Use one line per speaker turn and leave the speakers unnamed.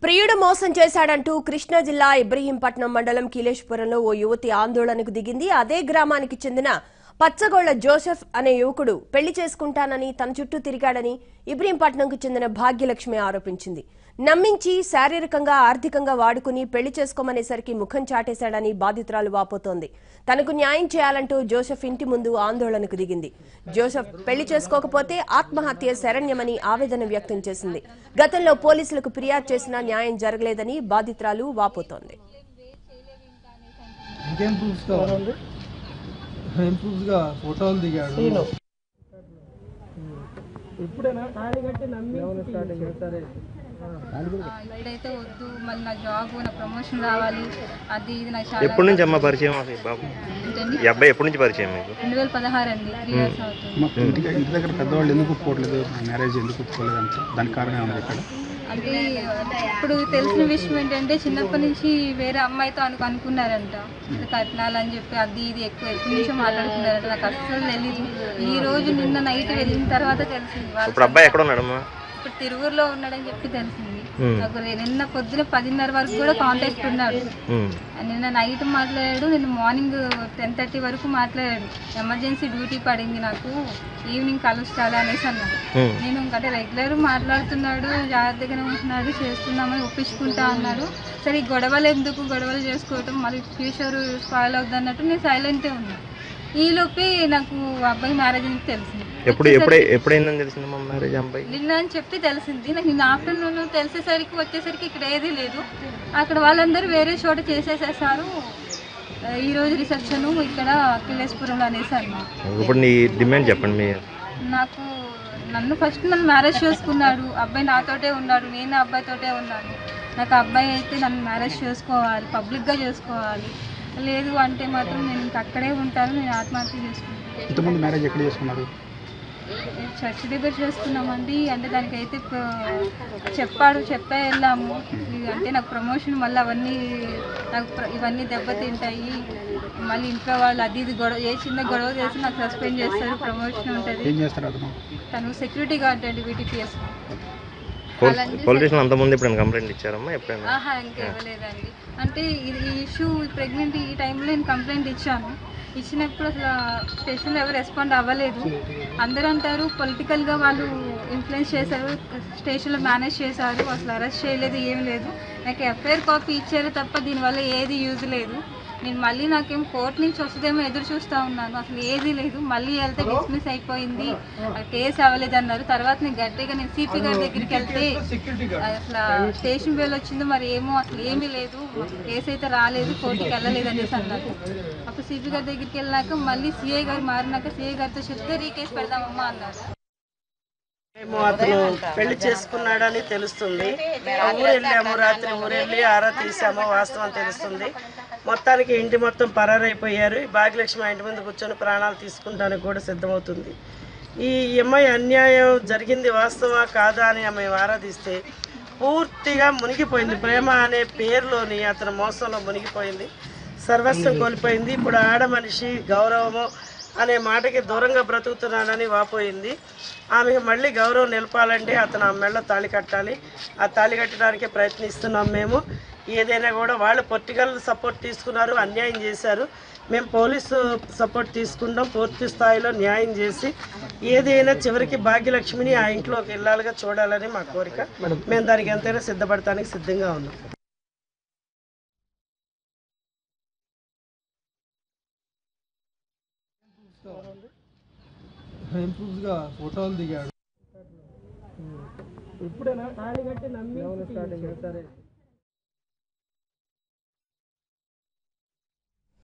ప్రియుడు మోసం చేశాడంటూ కృష్ణా జిల్లా ఇబ్రహీంపట్నం మండలం కీలేశ్వరంలో ఓ యువతి ఆందోళనకు దిగింది. అదే గ్రామానికి చెందిన పచ్చగొళ్ల జోసెఫ్ అనే యువకుడు పెళ్లి చేసుకుంటానని తన చుట్టూ తిరిగాడని ఇబ్రహీంపట్నంకు చెందిన భాగ్యలక్ష్మి ఆరోపించింది. నమ్మించి శారీరకంగా ఆర్థికంగా వాడుకుని పెళ్లి చేసుకోమనేసరికి ముఖం చాటేశాడని బాధితురాలు వాపోతోంది. తనకు న్యాయం చేయాలంటూ జోసెఫ్ ఇంటి ముందు ఆందోళనకు దిగింది. జోసెఫ్ పెళ్లి చేసుకోకపోతే ఆత్మహత్య శరణ్యమని ఆవేదన వ్యక్తం చేసింది. గతంలో పోలీసులకు ఫిర్యాదు చేసినా న్యాయం జరగలేదని బాధితురాలు వాపోతోంది.
ఫోటోలు దిగాడు.
ఇప్పుడైతే వద్దు, మళ్ళీ నా జాబ్ నా ప్రమోషన్ రావాలి, అది ఇది నాకు చాలా.
ఎప్పటి నుంచి అమ్మ పరిచయం బాబు? ఈ అబ్బాయి ఎప్పటి నుంచి పరిచయం మీకు?
2016 అండి, 3 years అవుతుంది.
ఇంటి దగ్గర పెద్దవాళ్ళు ఎందుకు ఒప్పుకోవట్లేదు, మ్యారేజ్ ఎందుకు ఒప్పుకోలేదు అంటే దానికి కారణం ఏమన్నా ఇక్కడ?
అంటే ఇప్పుడు తెలిసిన విషయం ఏంటంటే చిన్నప్పటి నుంచి వేరే అమ్మాయితో అనుకున్నారంట, కట్నాలు అని చెప్పి అది ఇది ఎక్కువ ఎప్పటి నుంచో మాట్లాడుకున్నారంట. నాకు అస్సలు తెలీదు. ఈ రోజు నిన్న నైట్ వెళ్ళిన తర్వాత తెలిసింది.
ఇప్పుడు అబ్బాయి ఎక్కడ ఉన్నాడమ్మా?
ఇప్పుడు తిరువురులో ఉన్నాడని చెప్పి తెలిసింది నాకు. నిన్న పొద్దున 10:30 వరకు కూడా కాంటాక్ట్ ఉన్నాడు. నిన్న నైట్ మాట్లాడాడు, నిన్న మార్నింగ్ 10:30 వరకు మాట్లాడాడు. ఎమర్జెన్సీ డ్యూటీ పడింది నాకు, ఈవినింగ్ కలుస్తాలా అనేసి అన్నాడు. నేను అంటే రెగ్యులర్ మాట్లాడుతున్నాడు, జాగ్రత్తగానే ఉంటున్నాడు, చేసుకుందామని ఒప్పించుకుంటా అన్నాడు. సరే ఈ గొడవలు ఎందుకు, గొడవలు చేసుకోవటం మళ్ళీ ఫ్యూచర్ స్పాయిల్ అవుద్ది అన్నట్టు నేను సైలెంటే ఉన్నాను. ఈలోపే నాకు అబ్బాయి మ్యారేజ్ అని తెలిసింది.
ఎప్పుడైందని తెలిసింది మ్యారేజ్ అబ్బాయి?
నిన్న అని చెప్పి తెలిసింది నాకు. నిన్న ఆఫ్టర్నూన్ తెలిసేసరికి వచ్చేసరికి ఇక్కడ ఏదీ లేదు. అక్కడ వాళ్ళందరూ వేరే చోట చేసేసేసారు. ఈ రోజు రిసెప్షన్ ఇక్కడ కిలేశ్వరంలో అనేసి అన్నారు.
ఇప్పుడు నీ డిమాండ్ చెప్పండి.
నన్ను మ్యారేజ్ చేసుకున్నాడు, అబ్బాయి నాతోటే ఉన్నాడు, నేను అబ్బాయితోటే ఉన్నాను. నాకు అబ్బాయి అయితే నన్ను మ్యారేజ్ చేసుకోవాలి, పబ్లిక్గా చేసుకోవాలి. లేదు అంటే మాత్రం నేను ఇంక అక్కడే ఉంటాను, నేను ఆత్మహత్య చేసుకుంటాను.
ఇంతకుముందు మ్యారేజ్ ఎక్కడ చేసుకున్నారు?
చర్చ్ దగ్గర చేసుకున్నామండి. అంటే దానికైతే చెప్పే వెళ్ళాము. అంటే నాకు ప్రమోషన్ మళ్ళీ ఇవన్నీ దెబ్బతింటాయి, మళ్ళీ ఇంట్లో వాళ్ళు అది ఇది గొడవ, ఏ చిన్న గొడవ చేసి నాకు సస్పెండ్ చేస్తారు, ప్రమోషన్ ఉంటుంది. తను సెక్యూరిటీ గార్డ్ అండి VTPS.
పోలీస్ స్టేషన్ అంతకుముందు ఎప్పుడైనా కంప్లైంట్ ఇచ్చారమ్మా? ఎప్పుడైనా?
ఇంకా ఇవ్వలేదండి. అంటే ఈ ఇష్యూ ప్రెగ్నెంట్ ఈ టైంలో నేను కంప్లైంట్ ఇచ్చాను. ఇచ్చినప్పుడు అసలు స్టేషన్లో ఎవరు రెస్పాండ్ అవ్వలేదు. అందరూ అంటారు పొలిటికల్గా వాళ్ళు ఇన్ఫ్లుయెన్స్ చేశారు, స్టేషన్లో మేనేజ్ చేశారు, అసలు అరెస్ట్ చేయలేదు, ఏం లేదు. నాకు FIR కాపీ ఇచ్చారు తప్ప దీనివల్ల ఏది యూజ్ లేదు. నేను మళ్ళీ నాకేం కోర్టు నుంచి వస్తుందేమో ఎదురు చూస్తూ ఉన్నాను, అసలు ఏదీ లేదు. మళ్ళీ వెళ్తే డిస్మిస్ అయిపోయింది, కేసు అవ్వలేదు అన్నారు. తర్వాత నేను గట్టిగా CP గారి దగ్గరికి వెళ్తే అసలు స్టేషన్ బెల్ వచ్చిందో మరి ఏమో, అసలు ఏమీ లేదు, కేసు అయితే రాలేదు, కోర్టుకి వెళ్ళలేదు అనేసి అన్నారు. అప్పుడు CP గారి దగ్గరికి వెళ్ళాక మళ్ళీ CI గారు మారినాక CI గారితో చెప్తే రీకేసు పెడదామమ్మా అన్నారు.
మేము అతను పెళ్లి చేసుకున్నాడని తెలుస్తుంది. ఊరు వెళ్ళాము, రాత్రి ఊరు వెళ్ళి ఆరా తీసాము, వాస్తవం తెలుస్తుంది. మొత్తానికి ఇంటి మొత్తం పరారైపోయారు. భాగ్యలక్ష్మి ఇంటి ముందు కూర్చొని ప్రాణాలు తీసుకుంటానికి కూడా సిద్ధమవుతుంది. ఈ అమ్మాయి అన్యాయం జరిగింది వాస్తవా కాదా అని ఆమె ఆరాధిస్తే పూర్తిగా మునిగిపోయింది. ప్రేమ అనే పేరులోని అతను మోసంలో మునిగిపోయింది, సర్వస్వం కోల్పోయింది. ఇప్పుడు ఆడ మనిషి గౌరవము అనే మాటకి దూరంగా బ్రతుకుతున్నానని వాపోయింది. ఆమెకు మళ్ళీ గౌరవం నిలపాలంటే అతను ఆ మెళ్ళ తాళి కట్టాలి. ఆ తాళి కట్టడానికి ప్రయత్నిస్తున్నాం మేము. ఏదైనా కూడా వాళ్ళు పొలిటికల్ సపోర్ట్ తీసుకున్నారు, అన్యాయం చేశారు. మేము పోలీసు సపోర్ట్ తీసుకుంటాం, పూర్తి స్థాయిలో న్యాయం చేసి ఏదైనా చివరికి భాగ్యలక్ష్మిని ఆ ఇంట్లోకి వెళ్ళాలిగా చూడాలని మా కోరిక. మేము దానికి ఎంతైనా సిద్ధపడటానికి సిద్ధంగా ఉన్నాం.
ఫోటోలు దిగాడు.
ఇప్పుడేనా తాళి కట్టి నమ్మి